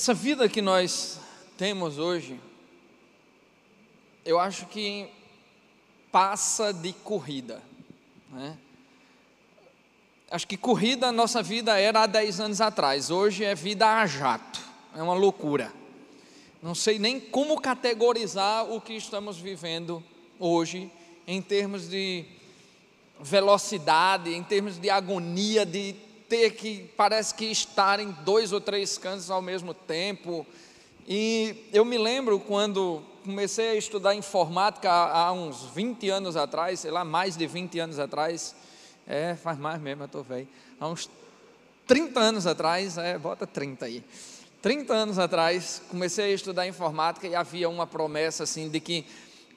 Essa vida que nós temos hoje, eu acho que passa de corrida, né? Acho que corrida, a nossa vida era há 10 anos atrás, hoje é vida a jato, é uma loucura. Não sei nem como categorizar o que estamos vivendo hoje, em termos de velocidade, em termos de agonia, de ter que, parece que estar em 2 ou 3 cantos ao mesmo tempo. E eu me lembro quando comecei a estudar informática há uns 20 anos atrás, sei lá, mais de 20 anos atrás, faz mais mesmo, eu estou velho, há uns 30 anos atrás, bota 30 aí, 30 anos atrás, comecei a estudar informática e havia uma promessa assim de que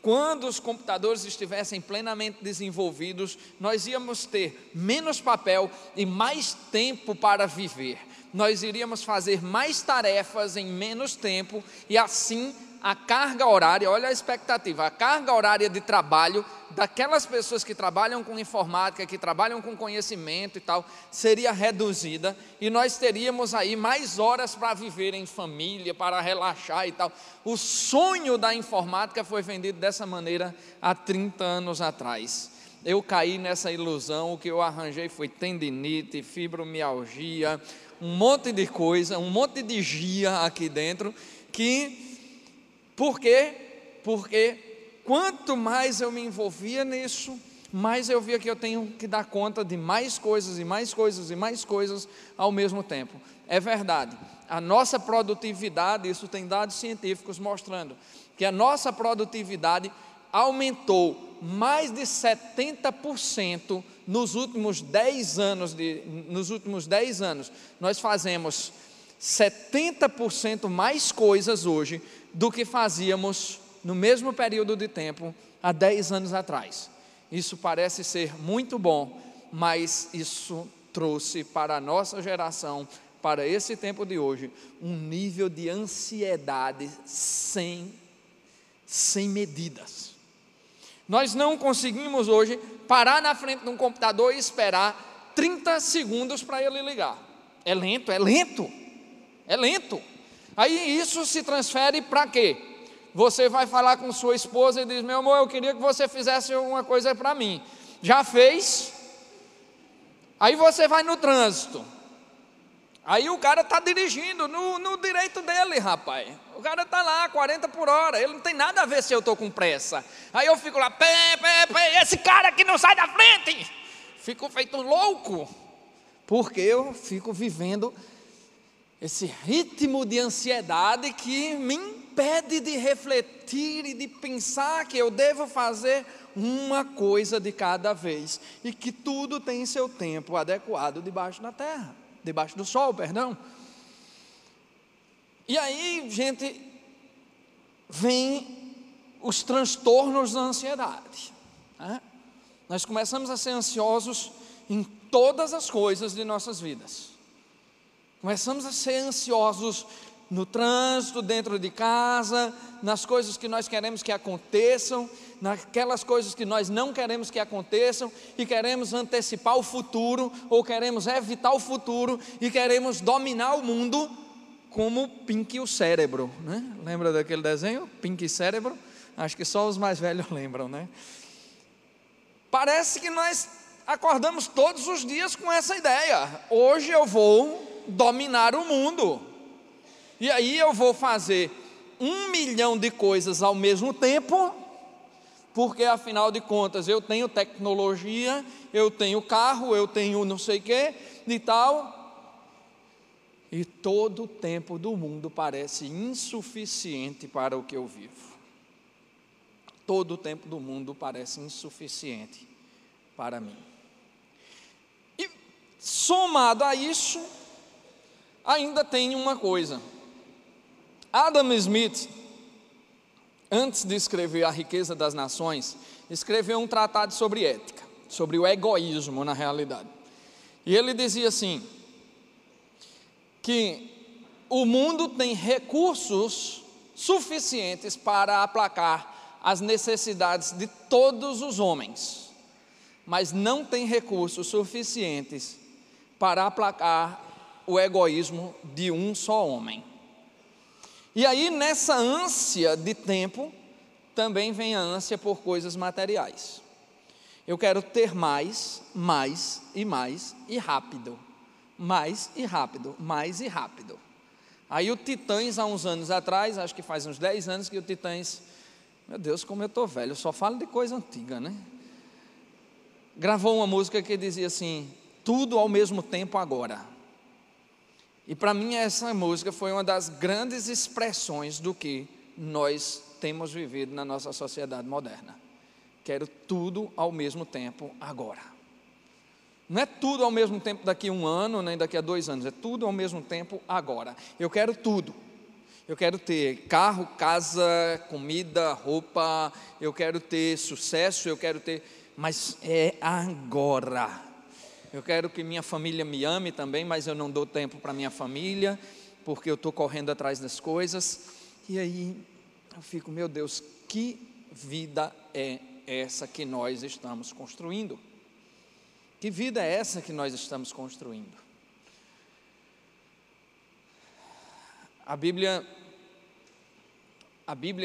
quando os computadores estivessem plenamente desenvolvidos, nós íamos ter menos papel e mais tempo para viver. Nós iríamos fazer mais tarefas em menos tempo e assim a carga horária, olha a expectativa, a carga horária de trabalho daquelas pessoas que trabalham com informática, que trabalham com conhecimento e tal, seria reduzida e nós teríamos aí mais horas para viver em família, para relaxar e tal. O sonho da informática foi vendido dessa maneira há 30 anos atrás. Eu caí nessa ilusão, o que eu arranjei foi tendinite, fibromialgia, um monte de coisa, um monte de gia aqui dentro, por quê? Porque quanto mais eu me envolvia nisso, mais eu via que eu tenho que dar conta de mais coisas e mais coisas e mais coisas ao mesmo tempo. É verdade, a nossa produtividade, isso tem dados científicos mostrando, que a nossa produtividade aumentou mais de 70% nos últimos 10 anos. Nós fazemos 70% mais coisas hoje do que fazíamos no mesmo período de tempo há 10 anos atrás. Isso parece ser muito bom, mas isso trouxe para a nossa geração, para esse tempo de hoje, um nível de ansiedade sem medidas. Nós não conseguimos hoje parar na frente de um computador e esperar 30 segundos para ele ligar. É lento. Aí isso se transfere para quê? Você vai falar com sua esposa e diz: meu amor, eu queria que você fizesse uma coisa para mim. Já fez? Aí você vai no trânsito. Aí o cara está dirigindo no direito dele, rapaz. O cara está lá, 40 por hora. Ele não tem nada a ver se eu estou com pressa. Aí eu fico lá, esse cara aqui não sai da frente. Fico feito louco, porque eu fico vivendo esse ritmo de ansiedade que me impede de refletir e de pensar que eu devo fazer uma coisa de cada vez e que tudo tem seu tempo adequado debaixo do sol, perdão. E aí, gente, vem os transtornos da ansiedade, né? Nós começamos a ser ansiosos em todas as coisas de nossas vidas. Começamos a ser ansiosos no trânsito, dentro de casa, nas coisas que nós queremos que aconteçam, naquelas coisas que nós não queremos que aconteçam, e queremos antecipar o futuro, ou queremos evitar o futuro, e queremos dominar o mundo como Pink e o Cérebro, né? Lembra daquele desenho? Pink e Cérebro? Acho que só os mais velhos lembram, né? Parece que nós acordamos todos os dias com essa ideia: hoje eu vou dominar o mundo, e aí eu vou fazer 1 milhão de coisas ao mesmo tempo, porque afinal de contas eu tenho tecnologia, eu tenho carro, eu tenho não sei o que e tal, e todo o tempo do mundo parece insuficiente para o que eu vivo. Todo o tempo do mundo parece insuficiente para mim. E somado a isso, ainda tem uma coisa. Adam Smith, antes de escrever A Riqueza das Nações, escreveu um tratado sobre ética, sobre o egoísmo na realidade. E ele dizia assim, que o mundo tem recursos suficientes para aplacar as necessidades de todos os homens, mas não tem recursos suficientes para aplacar o egoísmo de um só homem. E aí, nessa ânsia de tempo, também vem a ânsia por coisas materiais. Eu quero ter mais, mais e mais e rápido. Mais e rápido, mais e rápido. Aí o Titãs, há uns anos atrás, acho que faz uns 10 anos que o Titãs, meu Deus, como eu estou velho, eu só falo de coisa antiga, né? Gravou uma música que dizia assim: tudo ao mesmo tempo agora. E para mim essa música foi uma das grandes expressões do que nós temos vivido na nossa sociedade moderna. Quero tudo ao mesmo tempo agora. Não é tudo ao mesmo tempo daqui a 1 ano, nem daqui a 2 anos, é tudo ao mesmo tempo agora. Eu quero tudo. Eu quero ter carro, casa, comida, roupa, eu quero ter sucesso, eu quero ter, mas é agora. Eu quero que minha família me ame também, mas eu não dou tempo para minha família, porque eu estou correndo atrás das coisas. E aí eu fico, meu Deus, que vida é essa que nós estamos construindo? Que vida é essa que nós estamos construindo? A Bíblia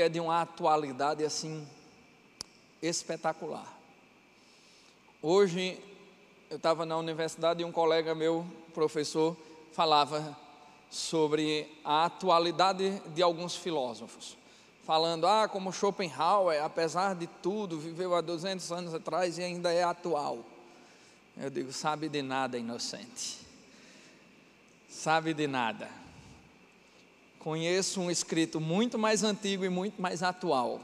é de uma atualidade assim espetacular. Hoje eu estava na universidade e um colega meu, professor, falava sobre a atualidade de alguns filósofos, falando, como Schopenhauer, apesar de tudo, viveu há 200 anos atrás e ainda é atual. Eu digo, sabe de nada, inocente, sabe de nada. Conheço um escrito muito mais antigo e muito mais atual.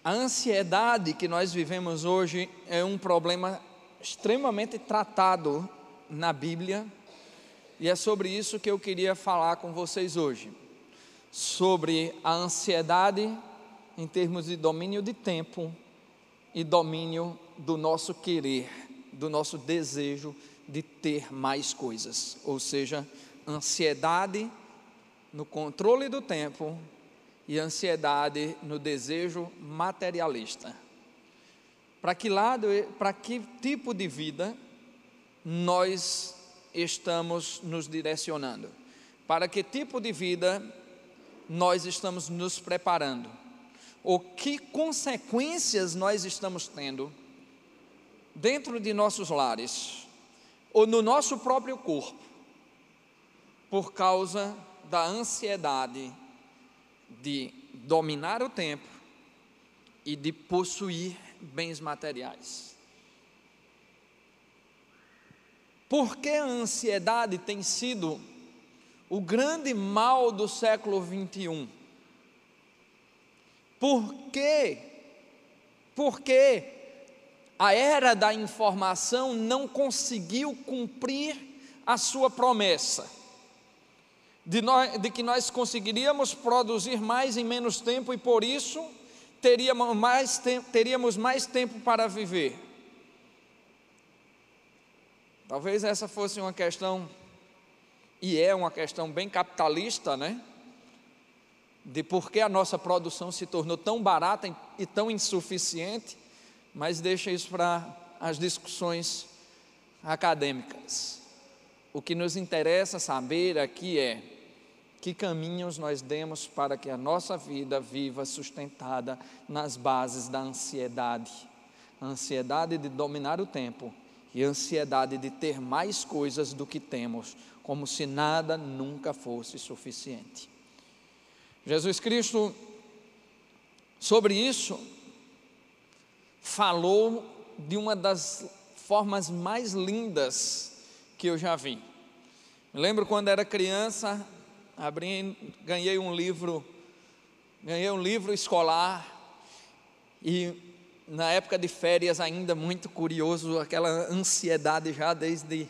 A ansiedade que nós vivemos hoje é um problema extremamente tratado na Bíblia, e é sobre isso que eu queria falar com vocês hoje, sobre a ansiedade em termos de domínio de tempo e domínio do nosso querer, do nosso desejo de ter mais coisas, ou seja, ansiedade no controle do tempo e ansiedade no desejo materialista. Para que tipo de vida nós estamos nos direcionando? Para que tipo de vida nós estamos nos preparando? Ou que consequências nós estamos tendo dentro de nossos lares, ou no nosso próprio corpo, por causa da ansiedade de dominar o tempo e de possuir bens materiais. Por que a ansiedade tem sido o grande mal do século 21? Por quê? Porque a era da informação não conseguiu cumprir a sua promessa de que nós conseguiríamos produzir mais em menos tempo e por isso teríamos mais tempo para viver. Talvez essa fosse uma questão, e é uma questão bem capitalista, né? De por que a nossa produção se tornou tão barata e tão insuficiente, mas deixa isso para as discussões acadêmicas. O que nos interessa saber aqui é que caminhos nós demos para que a nossa vida viva sustentada nas bases da ansiedade. A ansiedade de dominar o tempo e a ansiedade de ter mais coisas do que temos, como se nada nunca fosse suficiente. Jesus Cristo, sobre isso, falou de uma das formas mais lindas que eu já vi. Me lembro quando era criança, ganhei um livro escolar, e na época de férias ainda muito curioso, aquela ansiedade já desde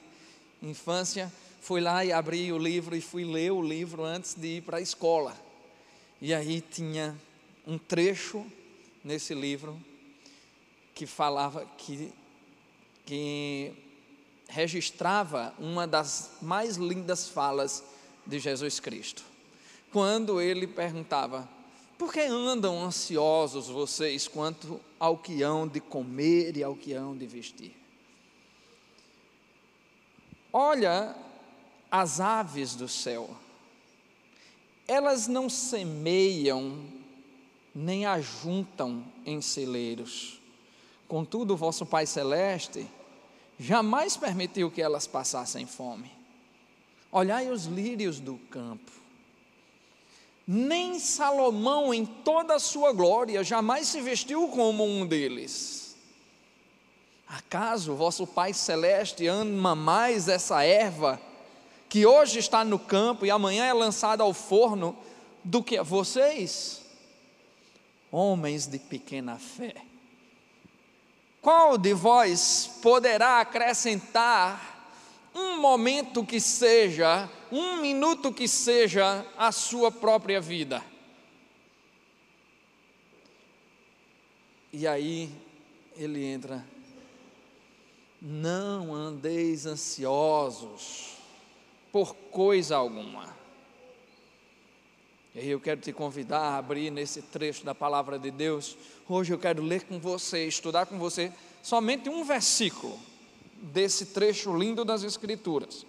infância, fui lá e abri o livro e fui ler o livro antes de ir para a escola. E aí tinha um trecho nesse livro que falava, que registrava uma das mais lindas falas de Jesus Cristo, quando ele perguntava: por que andam ansiosos vocês quanto ao que hão de comer e ao que hão de vestir? Olha as aves do céu, elas não semeiam, nem ajuntam em celeiros. Contudo, o vosso Pai Celeste jamais permitiu que elas passassem fome. Olhai os lírios do campo. Nem Salomão, em toda a sua glória, jamais se vestiu como um deles. Acaso o vosso Pai Celeste ama mais essa erva, que hoje está no campo e amanhã é lançada ao forno, do que a vocês, homens de pequena fé? Qual de vós poderá acrescentar um momento que seja, um minuto que seja, à sua própria vida? E aí ele entra: não andeis ansiosos por coisa alguma. E aí eu quero te convidar a abrir nesse trecho da palavra de Deus. Hoje eu quero ler com você, estudar com você somente um versículo desse trecho lindo das Escrituras.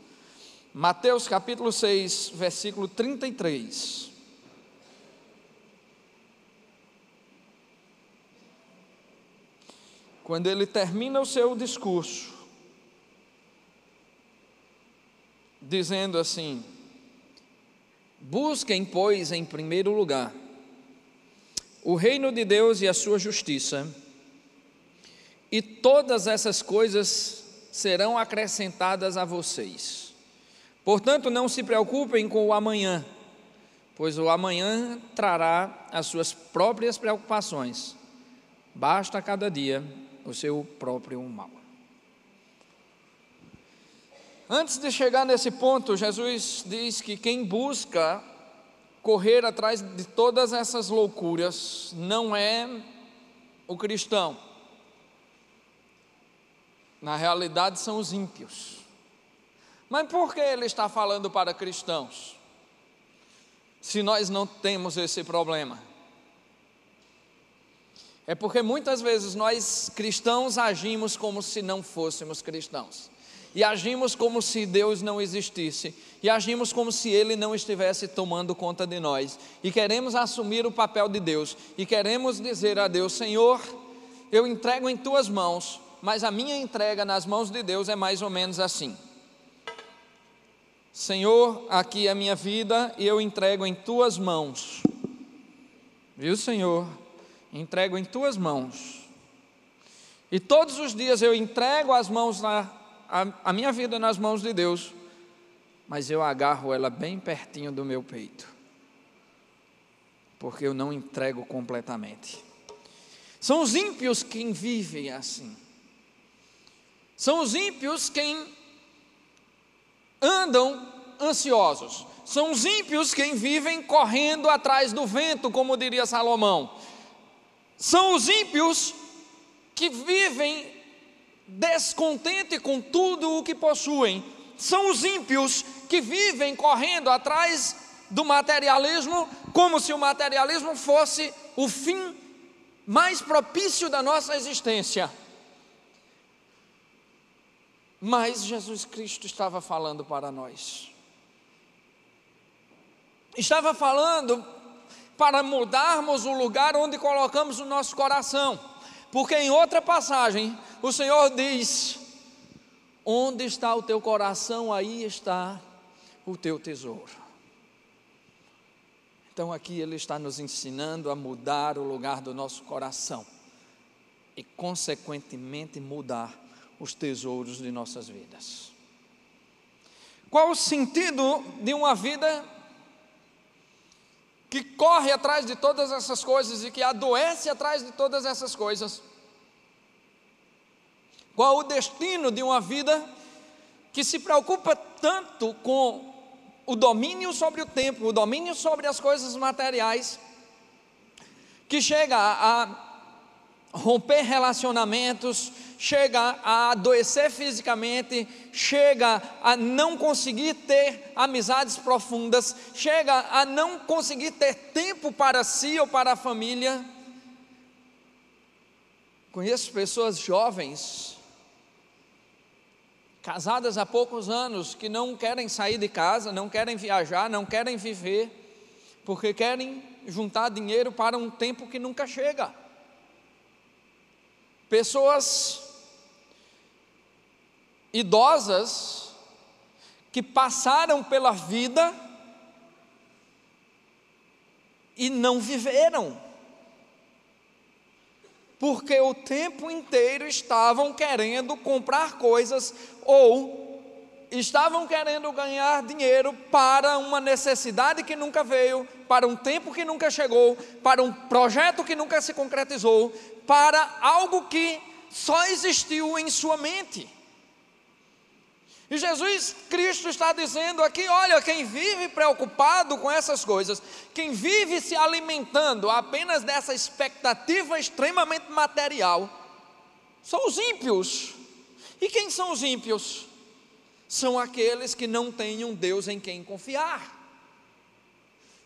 Mateus capítulo 6, versículo 33. Quando ele termina o seu discurso, dizendo assim: busquem, pois, em primeiro lugar o reino de Deus e a sua justiça, e todas essas coisas serão acrescentadas a vocês. Portanto, não se preocupem com o amanhã, pois o amanhã trará as suas próprias preocupações. Basta a cada dia o seu próprio mal. Antes de chegar nesse ponto, Jesus diz que quem busca correr atrás de todas essas loucuras não é o cristão. Na realidade são os ímpios. Mas por que ele está falando para cristãos, se nós não temos esse problema? É porque muitas vezes nós cristãos agimos como se não fôssemos cristãos, e agimos como se Deus não existisse, e agimos como se Ele não estivesse tomando conta de nós, e queremos assumir o papel de Deus, e queremos dizer a Deus: Senhor, eu entrego em Tuas mãos. Mas a minha entrega nas mãos de Deus é mais ou menos assim: Senhor, aqui é a minha vida e eu entrego em Tuas mãos. Viu, Senhor? Entrego em Tuas mãos. E todos os dias eu entrego as mãos a minha vida nas mãos de Deus, mas eu agarro ela bem pertinho do meu peito, porque eu não entrego completamente. São os ímpios quem vivem assim. São os ímpios quem andam ansiosos. São os ímpios quem vivem correndo atrás do vento, como diria Salomão. São os ímpios que vivem descontente com tudo o que possuem. São os ímpios que vivem correndo atrás do materialismo, como se o materialismo fosse o fim mais propício da nossa existência. Mas Jesus Cristo estava falando para nós. Estava falando para mudarmos o lugar onde colocamos o nosso coração. Porque em outra passagem, o Senhor diz: onde está o teu coração, aí está o teu tesouro. Então aqui Ele está nos ensinando a mudar o lugar do nosso coração e consequentemente mudar os tesouros de nossas vidas. Qual o sentido de uma vida que corre atrás de todas essas coisas e que adoece atrás de todas essas coisas? Qual o destino de uma vida que se preocupa tanto com o domínio sobre o tempo, o domínio sobre as coisas materiais, que chega a romper relacionamentos, chega a adoecer fisicamente, chega a não conseguir ter amizades profundas, chega a não conseguir ter tempo para si ou para a família? Conheço pessoas jovens, casadas há poucos anos, que não querem sair de casa, não querem viajar, não querem viver, porque querem juntar dinheiro para um tempo que nunca chega. Pessoas idosas que passaram pela vida e não viveram, porque o tempo inteiro estavam querendo comprar coisas ou estavam querendo ganhar dinheiro para uma necessidade que nunca veio, para um tempo que nunca chegou, para um projeto que nunca se concretizou, para algo que só existiu em sua mente. E Jesus Cristo está dizendo aqui: olha, quem vive preocupado com essas coisas, quem vive se alimentando apenas dessa expectativa extremamente material, são os ímpios. E quem são os ímpios? São aqueles que não têm um Deus em quem confiar.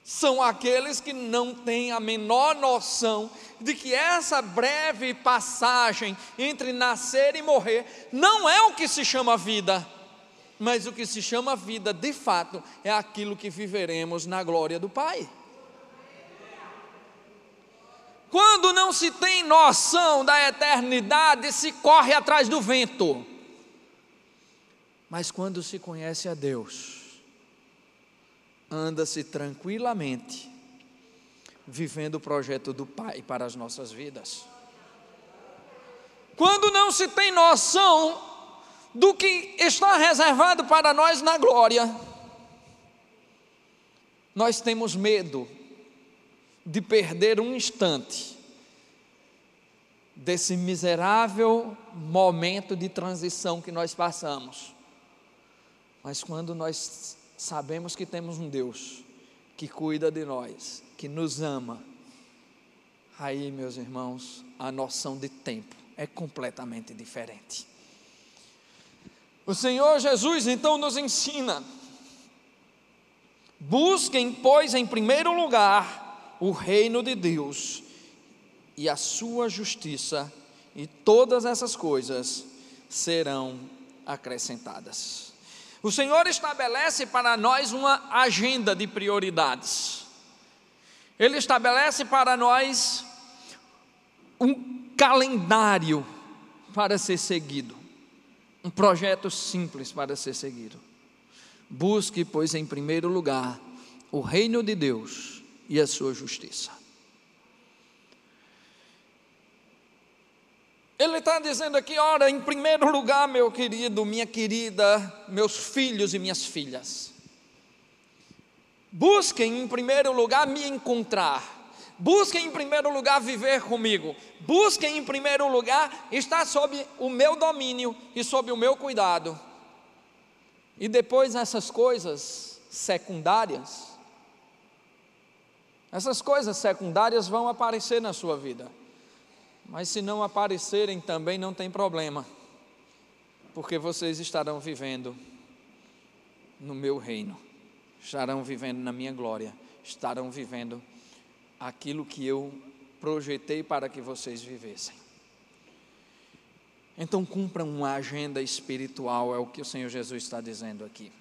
São aqueles que não têm a menor noção de que essa breve passagem entre nascer e morrer não é o que se chama vida, mas o que se chama vida de fato é aquilo que viveremos na glória do Pai. Quando não se tem noção da eternidade, se corre atrás do vento. Mas quando se conhece a Deus, anda-se tranquilamente, vivendo o projeto do Pai para as nossas vidas. Quando não se tem noção do que está reservado para nós na glória, nós temos medo de perder um instante desse miserável momento de transição que nós passamos. Mas quando nós sabemos que temos um Deus que cuida de nós, que nos ama, aí, meus irmãos, a noção de tempo é completamente diferente. O Senhor Jesus então nos ensina: busquem, pois, em primeiro lugar o reino de Deus e a sua justiça, e todas essas coisas serão acrescentadas. O Senhor estabelece para nós uma agenda de prioridades. Ele estabelece para nós um calendário para ser seguido, um projeto simples para ser seguido. Busque, pois, em primeiro lugar o reino de Deus e a sua justiça. Ele está dizendo aqui: ora, em primeiro lugar, meu querido, minha querida, meus filhos e minhas filhas, busquem em primeiro lugar me encontrar, busquem em primeiro lugar viver comigo, busquem em primeiro lugar estar sob o meu domínio e sob o meu cuidado, e depois essas coisas secundárias vão aparecer na sua vida. Mas se não aparecerem também não tem problema, porque vocês estarão vivendo no meu reino, estarão vivendo na minha glória, estarão vivendo aquilo que eu projetei para que vocês vivessem. Então cumpram uma agenda espiritual, é o que o Senhor Jesus está dizendo aqui.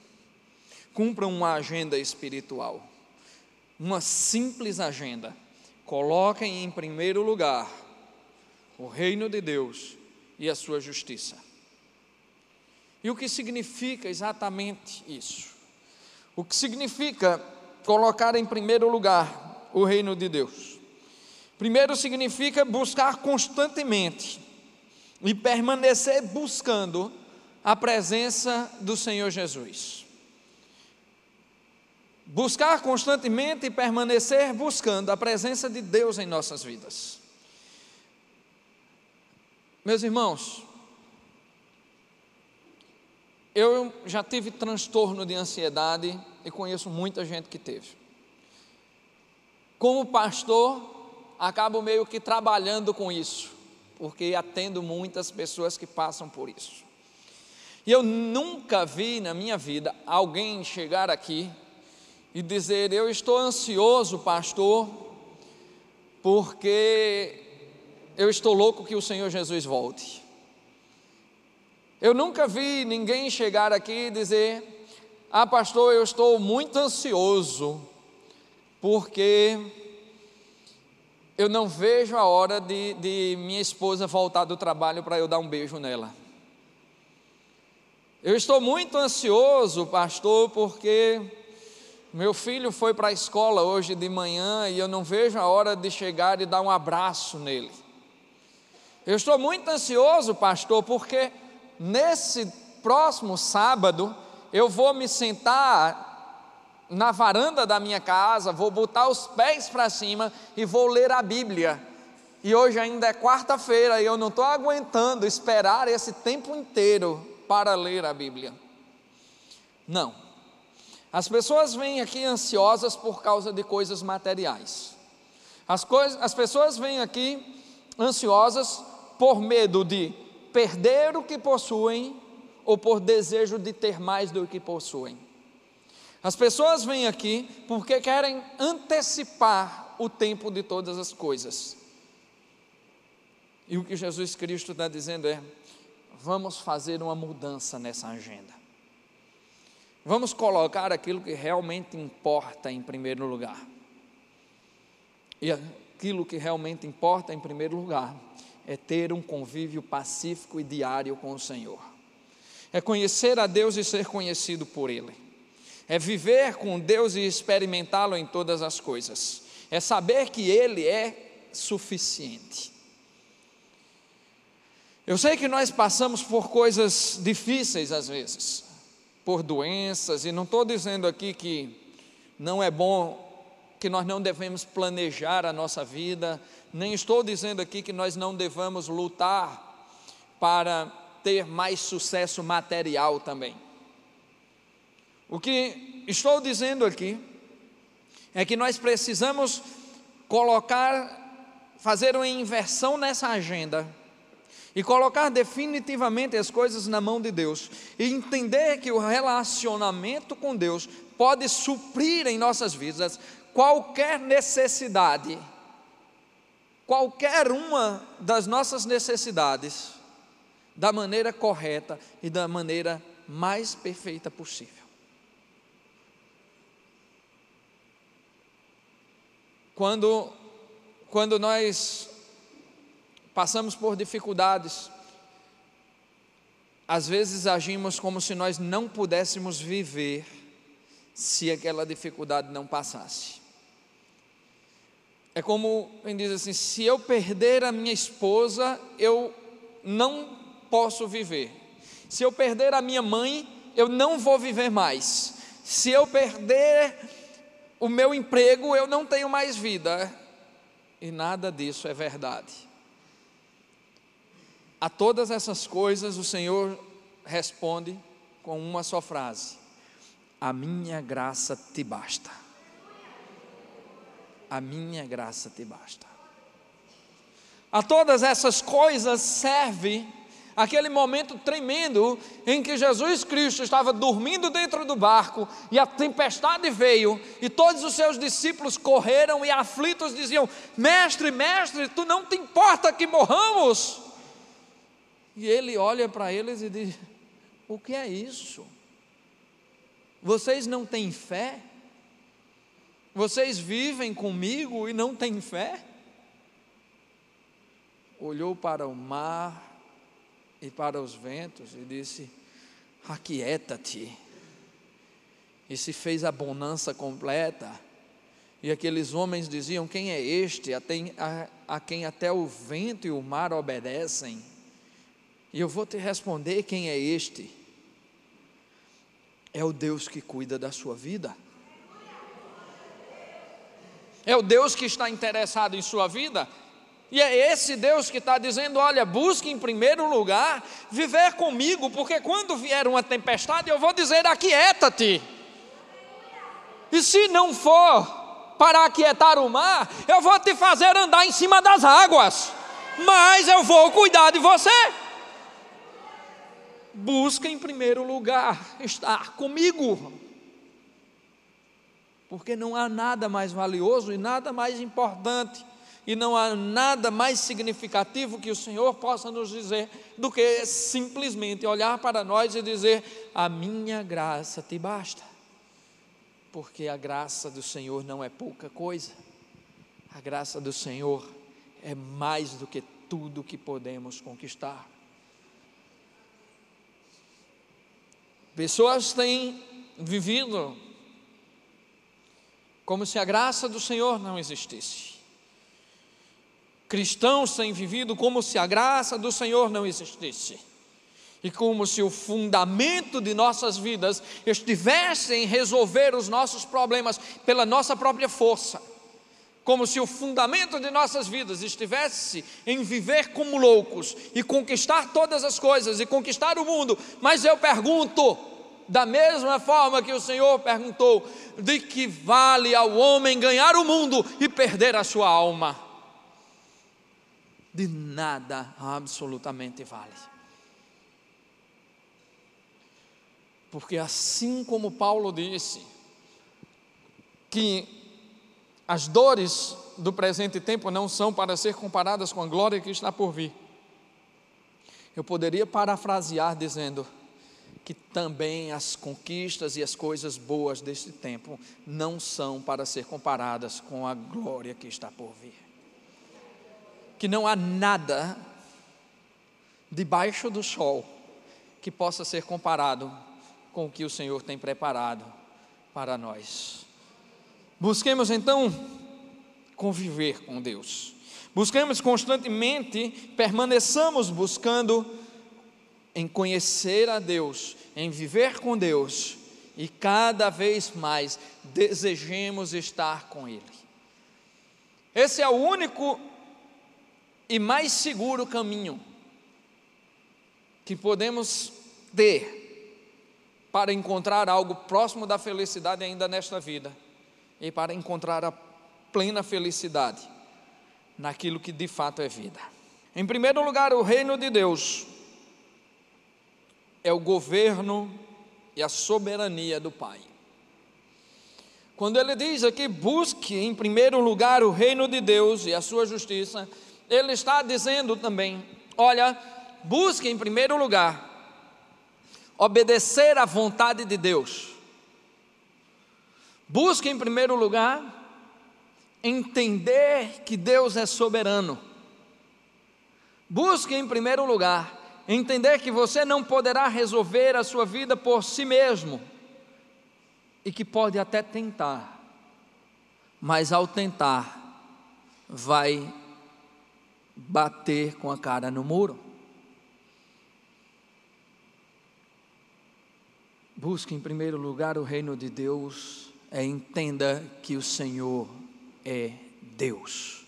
Cumpram uma agenda espiritual, uma simples agenda. Coloquem em primeiro lugar o reino de Deus e a sua justiça. E o que significa exatamente isso? O que significa colocar em primeiro lugar o reino de Deus? Primeiro significa buscar constantemente e permanecer buscando a presença do Senhor Jesus. Buscar constantemente e permanecer buscando a presença de Deus em nossas vidas. Meus irmãos, eu já tive transtorno de ansiedade e conheço muita gente que teve. Como pastor, acabo meio que trabalhando com isso, porque atendo muitas pessoas que passam por isso. E eu nunca vi na minha vida alguém chegar aqui e dizer: eu estou ansioso, pastor, porque eu estou louco que o Senhor Jesus volte. Eu nunca vi ninguém chegar aqui e dizer: ah, pastor, eu estou muito ansioso, porque eu não vejo a hora de minha esposa voltar do trabalho para eu dar um beijo nela. Eu estou muito ansioso, pastor, porque meu filho foi para a escola hoje de manhã e eu não vejo a hora de chegar e dar um abraço nele. Eu estou muito ansioso, pastor, porque nesse próximo sábado eu vou me sentar na varanda da minha casa, vou botar os pés para cima e vou ler a Bíblia. E hoje ainda é quarta-feira e eu não estou aguentando esperar esse tempo inteiro para ler a Bíblia. Não. As pessoas vêm aqui ansiosas por causa de coisas materiais. As pessoas vêm aqui ansiosas por medo de perder o que possuem ou por desejo de ter mais do que possuem. As pessoas vêm aqui porque querem antecipar o tempo de todas as coisas. E o que Jesus Cristo está dizendo é: vamos fazer uma mudança nessa agenda. Vamos colocar aquilo que realmente importa em primeiro lugar. E aquilo que realmente importa em primeiro lugar é ter um convívio pacífico e diário com o Senhor. É conhecer a Deus e ser conhecido por Ele. É viver com Deus e experimentá-lo em todas as coisas. É saber que Ele é suficiente. Eu sei que nós passamos por coisas difíceis às vezes, por doenças, e não estou dizendo aqui que não é bom, que nós não devemos planejar a nossa vida, nem estou dizendo aqui que nós não devamos lutar para ter mais sucesso material também. O que estou dizendo aqui é que nós precisamos fazer uma inversão nessa agenda e colocar definitivamente as coisas na mão de Deus e entender que o relacionamento com Deus pode suprir em nossas vidas qualquer necessidade, qualquer uma das nossas necessidades, da maneira correta e da maneira mais perfeita possível. Quando nós passamos por dificuldades, às vezes agimos como se nós não pudéssemos viver se aquela dificuldade não passasse. É como quem diz assim: se eu perder a minha esposa, eu não posso viver. Se eu perder a minha mãe, eu não vou viver mais. Se eu perder o meu emprego, eu não tenho mais vida. E nada disso é verdade. A todas essas coisas o Senhor responde com uma só frase: a minha graça te basta. A minha graça te basta. A todas essas coisas serve aquele momento tremendo em que Jesus Cristo estava dormindo dentro do barco e a tempestade veio e todos os seus discípulos correram e aflitos diziam: mestre, mestre, tu não te importa que morramos? E ele olha para eles e diz: o que é isso? Vocês não têm fé? Vocês vivem comigo e não têm fé? Olhou para o mar e para os ventos e disse: aquieta-te. E se fez a bonança completa. E aqueles homens diziam: quem é este a quem até o vento e o mar obedecem? E eu vou te responder quem é este. É o Deus que cuida da sua vida. É o Deus que está interessado em sua vida. E é esse Deus que está dizendo: olha, busque em primeiro lugar viver comigo, porque quando vier uma tempestade eu vou dizer: aquieta-te. E se não for para aquietar o mar, eu vou te fazer andar em cima das águas, mas eu vou cuidar de você. Busca em primeiro lugar estar comigo, porque não há nada mais valioso e nada mais importante, e não há nada mais significativo que o Senhor possa nos dizer do que simplesmente olhar para nós e dizer: a minha graça te basta. porque a graça do Senhor não é pouca coisa. A graça do Senhor é mais do que tudo que podemos conquistar. Pessoas têm vivido como se a graça do Senhor não existisse. Cristãos têm vivido como se a graça do Senhor não existisse. E como se o fundamento de nossas vidas estivesse em resolver os nossos problemas pela nossa própria força. Como se o fundamento de nossas vidas estivesse em viver como loucos e conquistar todas as coisas e conquistar o mundo. Mas eu pergunto, da mesma forma que o Senhor perguntou, de que vale ao homem ganhar o mundo e perder a sua alma? De nada absolutamente vale. Porque assim como Paulo disse que as dores do presente tempo não são para ser comparadas com a glória que está por vir, eu poderia parafrasear dizendo que também as conquistas e as coisas boas deste tempo não são para ser comparadas com a glória que está por vir. Que não há nada debaixo do sol que possa ser comparado com o que o Senhor tem preparado para nós. Busquemos então conviver com Deus. Busquemos constantemente, permaneçamos buscando em conhecer a Deus, em viver com Deus, e cada vez mais desejemos estar com Ele. Esse é o único e mais seguro caminho que podemos ter para encontrar algo próximo da felicidade ainda nesta vida, e para encontrar a plena felicidade naquilo que de fato é vida. Em primeiro lugar, o reino de Deus é o governo e a soberania do Pai. Quando ele diz aqui, busque em primeiro lugar o reino de Deus e a sua justiça, ele está dizendo também, olha, busque em primeiro lugar obedecer à vontade de Deus. Busque em primeiro lugar entender que Deus é soberano. Busque em primeiro lugar entender que você não poderá resolver a sua vida por si mesmo, e que pode até tentar, mas ao tentar vai bater com a cara no muro. Busque em primeiro lugar o reino de Deus, entenda que o Senhor é Deus,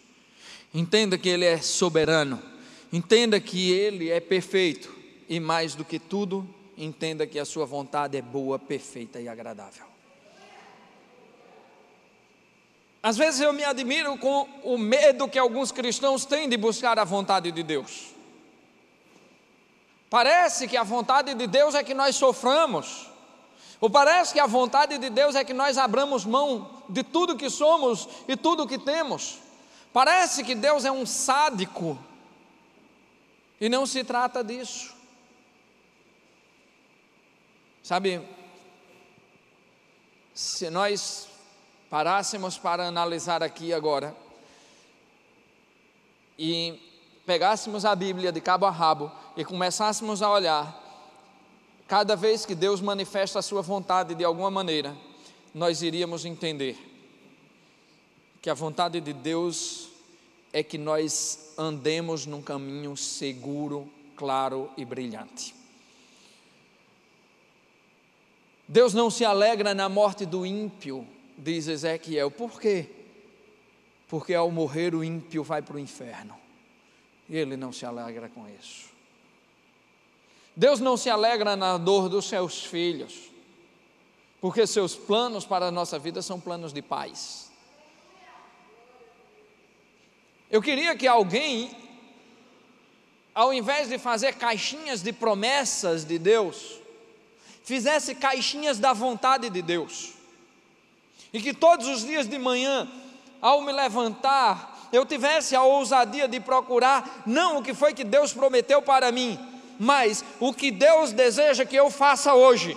entenda que Ele é soberano, entenda que Ele é perfeito, e mais do que tudo, entenda que a sua vontade é boa, perfeita e agradável. Às vezes eu me admiro com o medo que alguns cristãos têm de buscar a vontade de Deus. Parece que a vontade de Deus é que nós soframos, ou parece que a vontade de Deus é que nós abramos mão de tudo que somos e tudo que temos. Parece que Deus é um sádico, e não se trata disso. Sabe, se nós parássemos para analisar aqui agora, e pegássemos a Bíblia de cabo a rabo, e começássemos a olhar, cada vez que Deus manifesta a sua vontade de alguma maneira, nós iríamos entender que a vontade de Deus é que nós andemos num caminho seguro, claro e brilhante. Deus não se alegra na morte do ímpio, diz Ezequiel. Por quê? Porque ao morrer o ímpio vai para o inferno, e Ele não se alegra com isso. Deus não se alegra na dor dos seus filhos, porque seus planos para a nossa vida são planos de paz. Eu queria que alguém, ao invés de fazer caixinhas de promessas de Deus, fizesse caixinhas da vontade de Deus, e que todos os dias de manhã, ao me levantar, eu tivesse a ousadia de procurar, não o que foi que Deus prometeu para mim, mas o que Deus deseja que eu faça hoje,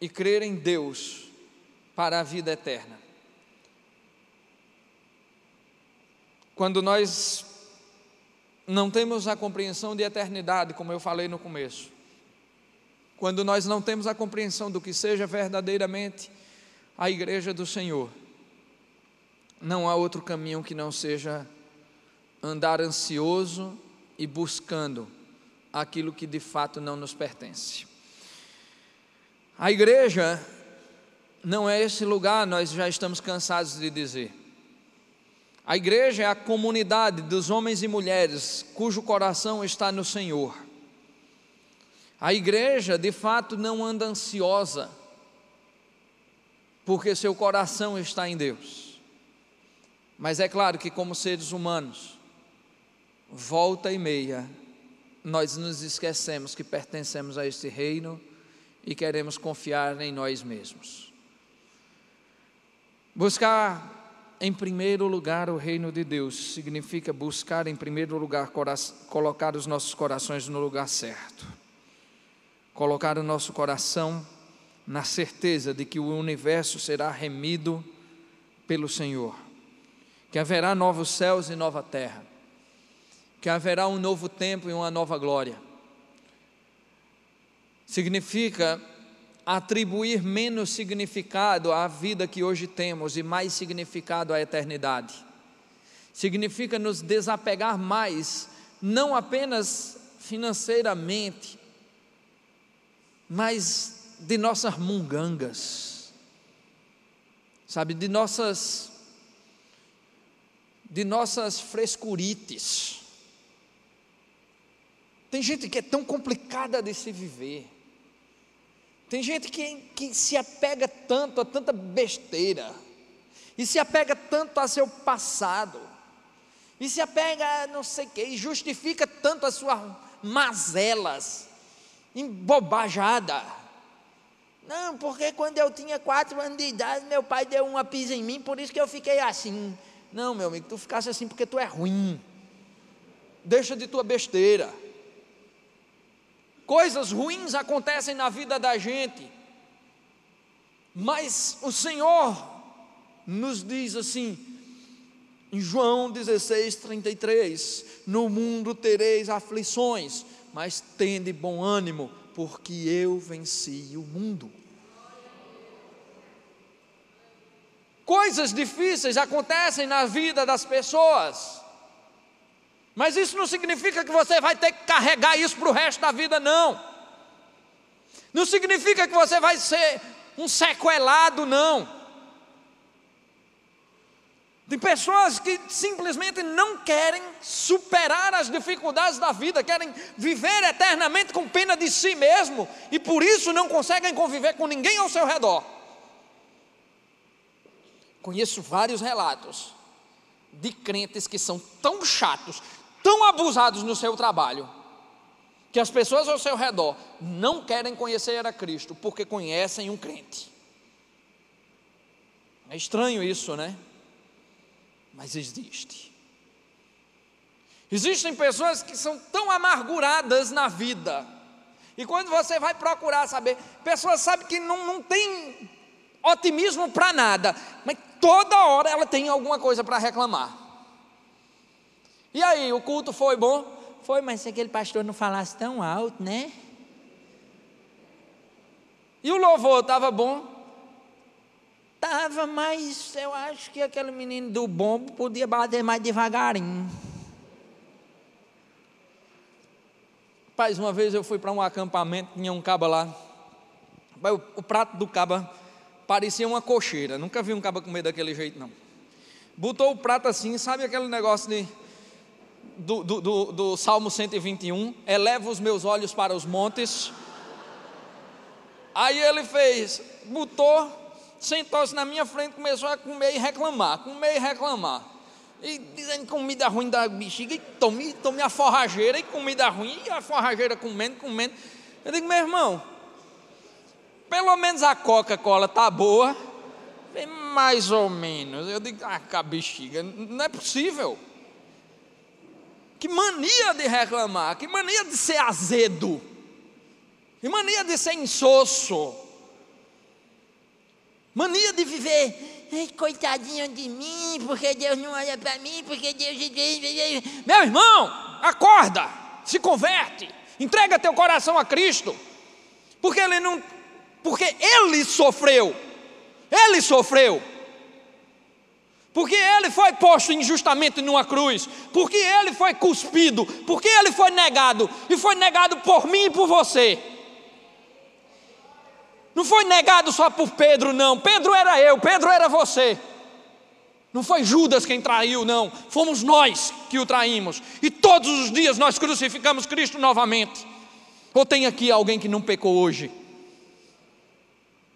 e crer em Deus para a vida eterna. Quando nós não temos a compreensão de eternidade, como eu falei no começo, quando nós não temos a compreensão do que seja verdadeiramente a igreja do Senhor, não há outro caminho que não seja andar ansioso e buscando aquilo que de fato não nos pertence. A igreja não é esse lugar, nós já estamos cansados de dizer. A igreja é a comunidade dos homens e mulheres cujo coração está no Senhor. A igreja de fato não anda ansiosa, porque seu coração está em Deus. Mas é claro que, como seres humanos, volta e meia, nós nos esquecemos que pertencemos a este reino e queremos confiar em nós mesmos. Buscar em primeiro lugar o reino de Deus significa buscar em primeiro lugar colocar os nossos corações no lugar certo. Colocar o nosso coração na certeza de que o universo será remido pelo Senhor, que haverá novos céus e nova terra, que haverá um novo tempo e uma nova glória. Significa atribuir menos significado à vida que hoje temos e mais significado à eternidade. Significa nos desapegar mais, não apenas financeiramente, mas de nossas mungangas, sabe, de nossas frescurites. Tem gente que é tão complicada de se viver. Tem gente que se apega tanto a tanta besteira, e se apega tanto a seu passado, e se apega a não sei o que, e justifica tanto as suas mazelas, embobajada. Não, porque quando eu tinha 4 anos de idade, meu pai deu uma pisa em mim, por isso que eu fiquei assim. Não, meu amigo, tu ficasse assim porque tu é ruim. Deixa de tua besteira. Coisas ruins acontecem na vida da gente, mas o Senhor nos diz assim, em João 16:33, no mundo tereis aflições, mas tende bom ânimo, porque eu venci o mundo. Coisas difíceis acontecem na vida das pessoas, mas isso não significa que você vai ter que carregar isso para o resto da vida, não. Não significa que você vai ser um sequelado, não. De pessoas que simplesmente não querem superar as dificuldades da vida, querem viver eternamente com pena de si mesmo, e por isso não conseguem conviver com ninguém ao seu redor. Conheço vários relatos de crentes que são tão chatos, tão abusados no seu trabalho, que as pessoas ao seu redor não querem conhecer a Cristo, porque conhecem um crente. É estranho isso, né? Mas existe. Existem pessoas que são tão amarguradas na vida, e quando você vai procurar saber, pessoas sabem que não tem otimismo para nada, mas toda hora ela tem alguma coisa para reclamar. E aí, o culto foi bom? Foi, mas se aquele pastor não falasse tão alto, né? E o louvor estava bom? Estava, mas eu acho que aquele menino do bombo podia bater mais devagarinho. Rapaz, uma vez eu fui para um acampamento, tinha um caba lá. O prato do caba parecia uma cocheira, nunca vi um caba comer daquele jeito, não. Botou o prato assim, sabe aquele negócio do Salmo 121, eleva os meus olhos para os montes. Aí ele fez, botou, sentou-se na minha frente, começou a comer e reclamar, e dizendo comida ruim da bexiga, e tome a forrageira, e comida ruim, e a forrageira comendo. Eu digo, meu irmão, pelo menos a Coca-Cola está boa, mais ou menos. Eu digo, a bexiga, não é possível. Que mania de reclamar, que mania de ser azedo, que mania de ser insosso. Mania de viver, ai, coitadinho de mim, porque Deus não olha para mim, porque Deus... Meu irmão, acorda, se converte, entrega teu coração a Cristo, porque Ele sofreu, porque Ele foi posto injustamente numa cruz, porque Ele foi cuspido, porque Ele foi negado, e foi negado por mim e por você. Não foi negado só por Pedro, não. Pedro era eu, Pedro era você. Não foi Judas quem traiu, não. Fomos nós que o traímos. E todos os dias nós crucificamos Cristo novamente. Ou tem aqui alguém que não pecou hoje?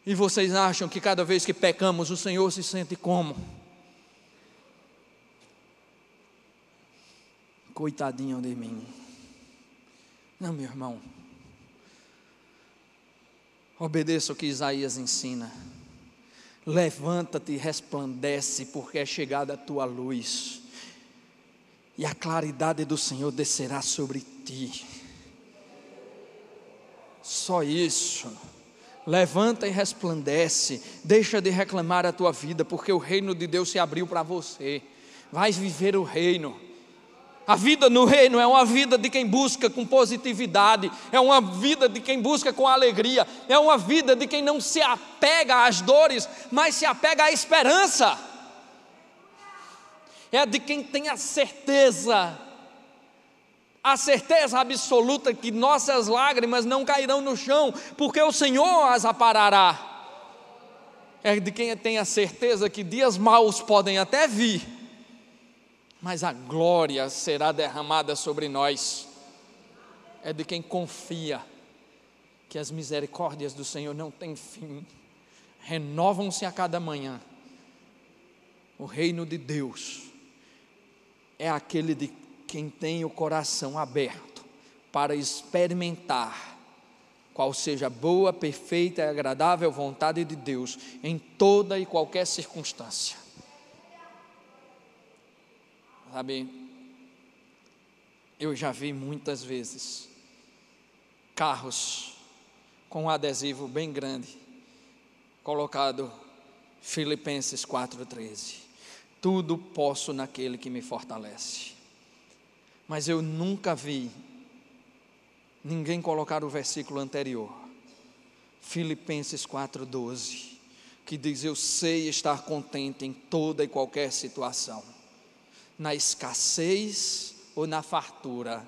E vocês acham que cada vez que pecamos o Senhor se sente como? Coitadinho de mim. Não, meu irmão. Obedeça o que Isaías ensina. Levanta-te e resplandece, porque é chegada a tua luz, e a claridade do Senhor descerá sobre ti. Só isso. Levanta e resplandece. Deixa de reclamar a tua vida, porque o reino de Deus se abriu para você. Vai viver o reino. A vida no reino é uma vida de quem busca com positividade, é uma vida de quem busca com alegria, é uma vida de quem não se apega às dores, mas se apega à esperança. É de quem tem a certeza absoluta que nossas lágrimas não cairão no chão, porque o Senhor as aparará. É de quem tem a certeza que dias maus podem até vir, mas a glória será derramada sobre nós. É de quem confia que as misericórdias do Senhor não têm fim, renovam-se a cada manhã. O reino de Deus é aquele de quem tem o coração aberto para experimentar qual seja a boa, perfeita e agradável vontade de Deus em toda e qualquer circunstância. Sabe, eu já vi muitas vezes carros com um adesivo bem grande, colocado Filipenses 4,13. Tudo posso naquele que me fortalece. Mas eu nunca vi ninguém colocar o versículo anterior, Filipenses 4,12, que diz: eu sei estar contente em toda e qualquer situação, na escassez ou na fartura,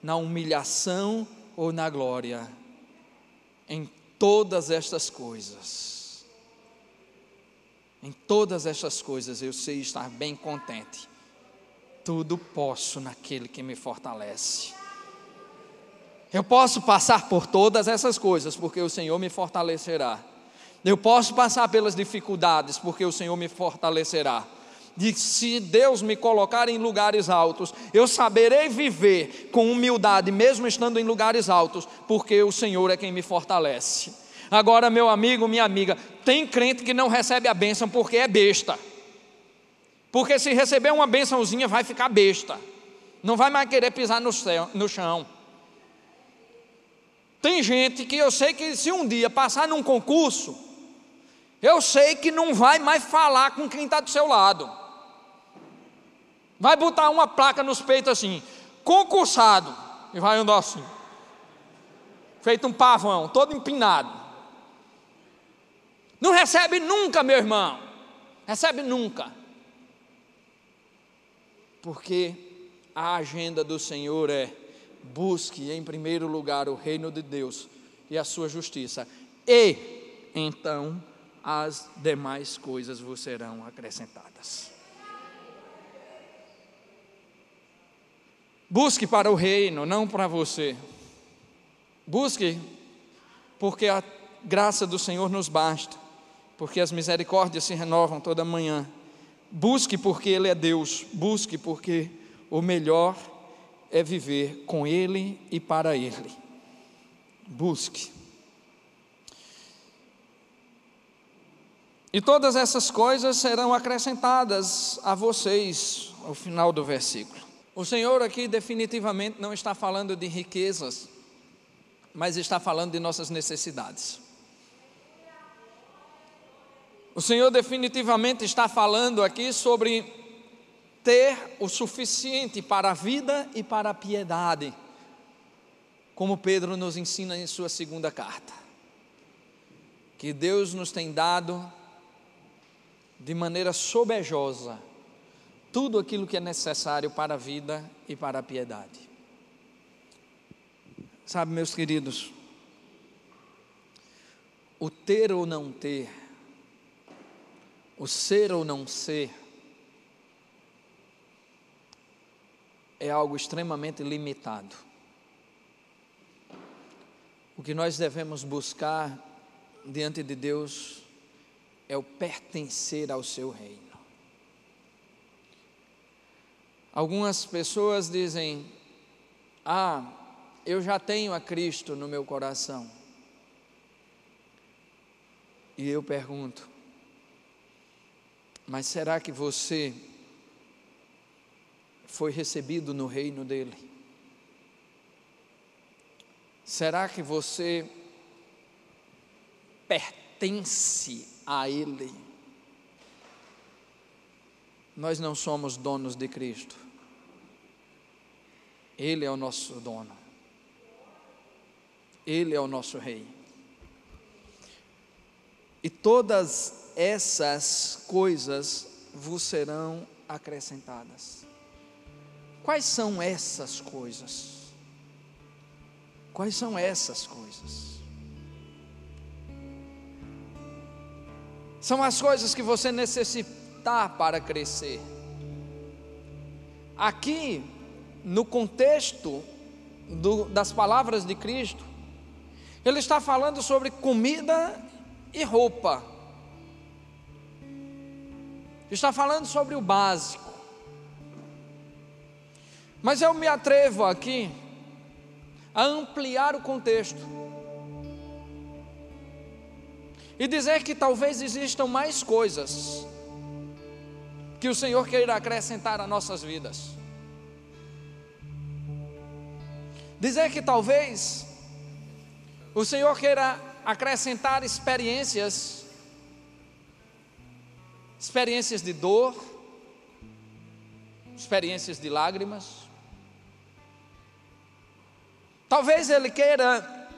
na humilhação ou na glória, em todas estas coisas, eu sei estar bem contente. Tudo posso naquele que me fortalece. Eu posso passar por todas essas coisas, porque o Senhor me fortalecerá. Eu posso passar pelas dificuldades, porque o Senhor me fortalecerá. E se Deus me colocar em lugares altos, eu saberei viver com humildade, mesmo estando em lugares altos, porque o Senhor é quem me fortalece. Agora, meu amigo, minha amiga, tem crente que não recebe a bênção porque é besta. Porque se receber uma bênçãozinha vai ficar besta, não vai mais querer pisar no chão. Tem gente que eu sei que se um dia passar num concurso, eu sei que não vai mais falar com quem está do seu lado. Vai botar uma placa nos peitos assim, concursado, e vai andar assim, feito um pavão, todo empinado. Não recebe nunca, meu irmão, recebe nunca. Porque a agenda do Senhor é: busque em primeiro lugar o reino de Deus e a sua justiça, e então as demais coisas vos serão acrescentadas. Busque para o reino, não para você. Busque, porque a graça do Senhor nos basta, porque as misericórdias se renovam toda manhã. Busque porque Ele é Deus. Busque porque o melhor é viver com Ele e para Ele. Busque. E todas essas coisas serão acrescentadas a vocês, ao final do versículo. O Senhor aqui definitivamente não está falando de riquezas, mas está falando de nossas necessidades. O Senhor definitivamente está falando aqui sobre ter o suficiente para a vida e para a piedade, como Pedro nos ensina em sua segunda carta, que Deus nos tem dado de maneira sobejosa tudo aquilo que é necessário para a vida e para a piedade. Sabe, meus queridos, o ter ou não ter, o ser ou não ser, é algo extremamente limitado. O que nós devemos buscar diante de Deus é o pertencer ao seu reino. Algumas pessoas dizem: eu já tenho a Cristo no meu coração. E eu pergunto: mas será que você foi recebido no reino dele? Será que você pertence a ele? Nós não somos donos de Cristo. Ele é o nosso dono. Ele é o nosso rei. E todas essas coisas vos serão acrescentadas. Quais são essas coisas? Quais são essas coisas? São as coisas que você necessitar para crescer. Aqui, no contexto das palavras de Cristo, Ele está falando sobre comida e roupa. Está falando sobre o básico. Mas eu me atrevo aqui a ampliar o contexto e dizer que talvez existam mais coisas que o Senhor queira acrescentar às nossas vidas. Dizer que talvez o Senhor queira acrescentar experiências de dor, experiências de lágrimas. Talvez Ele queira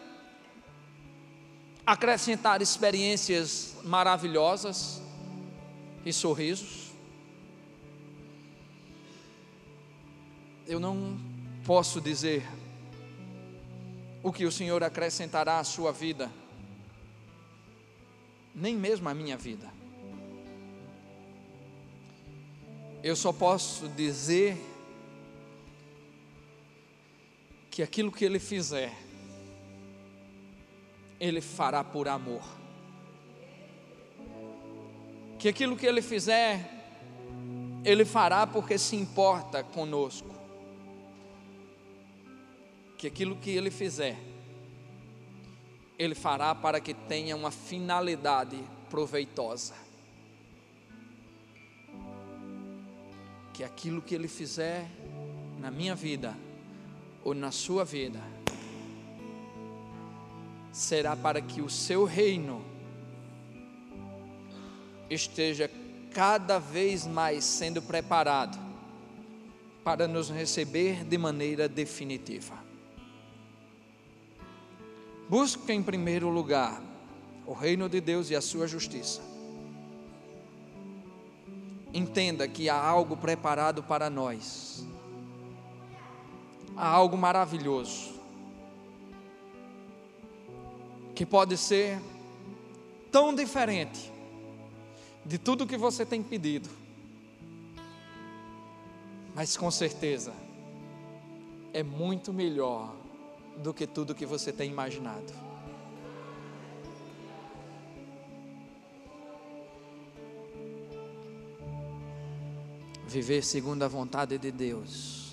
acrescentar experiências maravilhosas e sorrisos. Eu não posso dizer o que o Senhor acrescentará à sua vida, nem mesmo à minha vida. Eu só posso dizer que aquilo que Ele fizer, Ele fará por amor. Que aquilo que Ele fizer, Ele fará porque se importa conosco. Que aquilo que Ele fizer, Ele fará para que tenha uma finalidade proveitosa. Que aquilo que Ele fizer na minha vida ou na sua vida será para que o seu reino esteja cada vez mais sendo preparado para nos receber de maneira definitiva. Busque em primeiro lugar o reino de Deus e a sua justiça. Entenda que há algo preparado para nós. Há algo maravilhoso, que pode ser tão diferente de tudo que você tem pedido, mas com certeza é muito melhor do que tudo que você tem imaginado. Viver segundo a vontade de Deus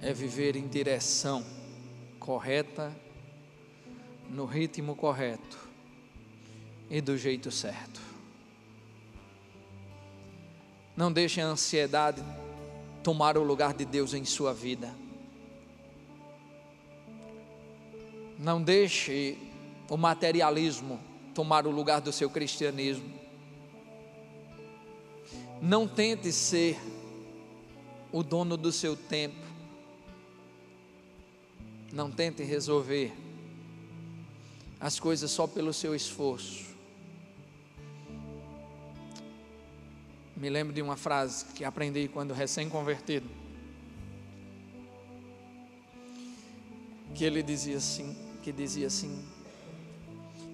é viver em direção correta, no ritmo correto e do jeito certo. Não deixe a ansiedade tomar o lugar de Deus em sua vida. Não deixe o materialismo tomar o lugar do seu cristianismo. Não tente ser o dono do seu tempo. Não tente resolver as coisas só pelo seu esforço. Me lembro de uma frase que aprendi quando recém-convertido, que ele dizia assim: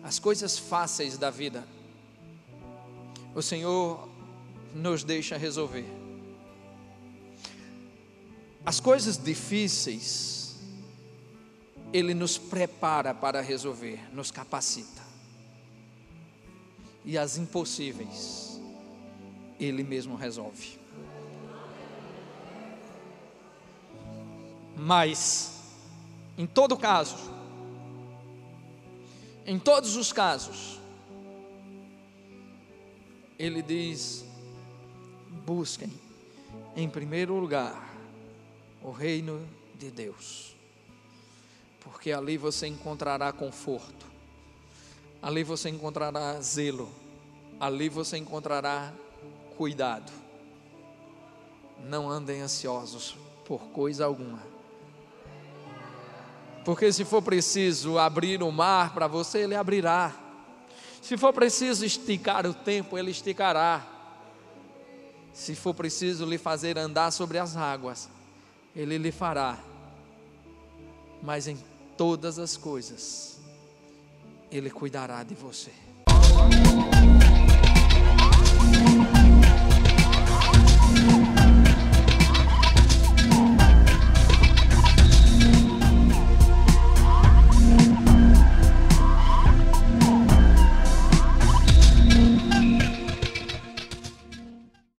as coisas fáceis da vida, o Senhor nos deixa resolver. As coisas difíceis, Ele nos prepara para resolver, nos capacita. E as impossíveis, Ele mesmo resolve. Mas, em todo caso, em todos os casos, Ele diz: busquem em primeiro lugar o reino de Deus, porque ali você encontrará conforto, ali você encontrará zelo, ali você encontrará cuidado. Não andem ansiosos por coisa alguma, porque se for preciso abrir o mar para você, Ele abrirá. Se for preciso esticar o tempo, Ele esticará. Se for preciso lhe fazer andar sobre as águas, Ele lhe fará. Mas em todas as coisas, Ele cuidará de você.